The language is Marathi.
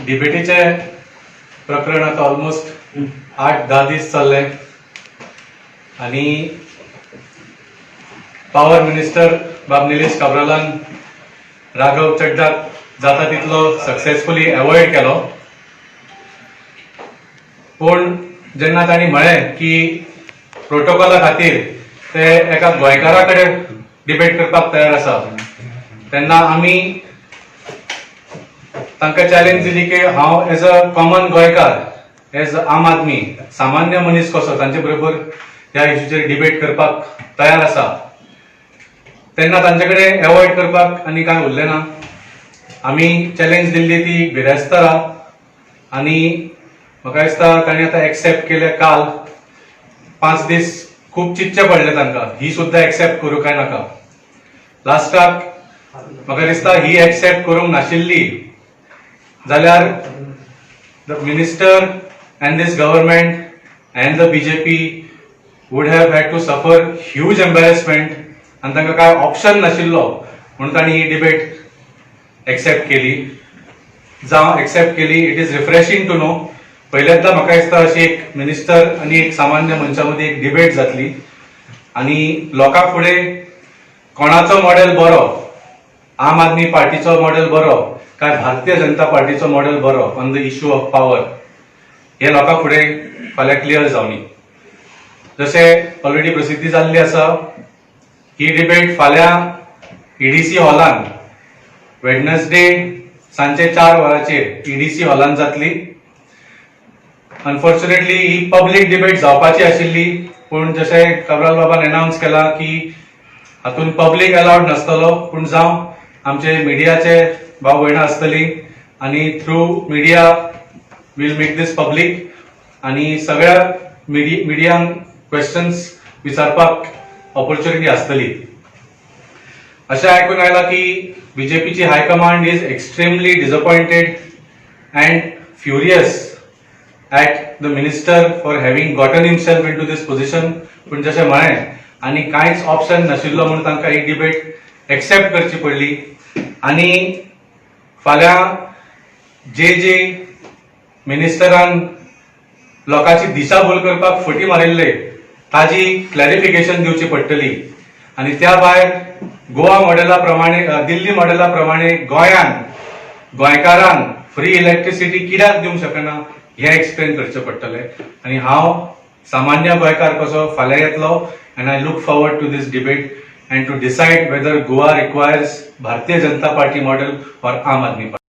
डिबेटीचे प्रकरण आता ऑलमोस्ट 8-10 दीस चालले आणि पॉवर मिनिस्टर बाब निलेश काब्रालान राघव चड्डाक जाता तितलो सक्सेसफुली अवॉइड केलो. पण जेन्ना तांणी म्हळें की प्रोटोकॉला खातीर ते एका गोंयकारा कडेन डिबेट करपाक तयार आसा, तेन्ना आमी तांकां चॅलेंज दिली की हांव एज अ कॉमन गोंयकार, एज आम आदमी, सामान्य मनीस कसो तांचे बरोबर ह्या इश्यूचेर डिबेट करपाक तयार आसा. तेन्ना तांचे कडेन अवॉइड करपाक आनी कांय उरलें ना. आमी चॅलेंज दिल्ली ती बिरेस्तारा आनी म्हाका दिसता तांणी आतां एक्सेप्ट केले. काल 5 दीस खूब चिंतचे पडले तांकां, ही सुद्दां एक्सेप्ट करूं काय नाका. लास्टाक म्हाका दिसता ही एक्सेप्ट करूंक नाशिल्ली जाल्यार the minister and this government and the BJP would have had to suffer huge embarrassment आनी तांकां काय ऑप्शन नाशिल्लो म्हणून तांणी ही डिबेट एक्सेप्ट केली. जावं एक्सेप्ट केली. It is refreshing to know. पहिल्यांदा म्हाका दिसता अशी एक मिनिस्टर आनी एक सामान्य मनशा मदीं एक डिबेट जातली आनी लोकां फुडें कोणाचो मॉडेल बरो, आम आदमी पार्टीचो मॉडेल बरो काय भारतीय जनता पार्टीचो मॉडेल बरो on the issue of power, हे लोकां फुडें फाल्यां क्लियर जावनी. जशें ऑलरेडी प्रसिद्धी जाल्ली आसा, ही डिबेट फाल्यां EDC हॉलान वेडनसडे सांजे 4 वरांचेर EDC हॉलान जातली. अनफॉर्च्युनेटली ही पब्लीक डिबेट जावपाची आशिल्ली, पूण जशें काब्राल बाबान अनाउन्स केला की हातून पब्लीक अलाउड नासतलो, पूण जावं आमचे मिडियाचे भाव भयणां आसतली आनी through media will make this public आनी सगळ्या मिडियांक क्वेश्चन्स विचारपाक ऑपॉर्च्युनिटी आसतली. अशें आयकून आयला की BJPची high command is extremely disappointed and furious at the minister for having gotten himself into this position. पण जशें म्हळें आनी कांयच ऑप्शन नाशिल्लो म्हणून तांकां ही डिबेट एक्सेप्ट करची पडली. आनी फाल्यां जे मिनिस्टरान लोकांची दिशाभूल करपाक फटी मारिल्ले ताजी क्लॅरिफिकेशन दिवची पडटली. आनी त्या भायर गोवा मॉडेला प्रमाणे, दिल्ली मॉडेला प्रमाणे गोंयकारांक फ्री इलेक्ट्रिसिटी कित्याक दिवंक शकना हे एक्सप्लेन करचे पडटले. आनी हांव सामान्य गोंयकार कसो फाल्यां येतलो and I look forward to this debate and to decide whether Goa requires Bharatiya Janata party model or आम आदमी पार्टी.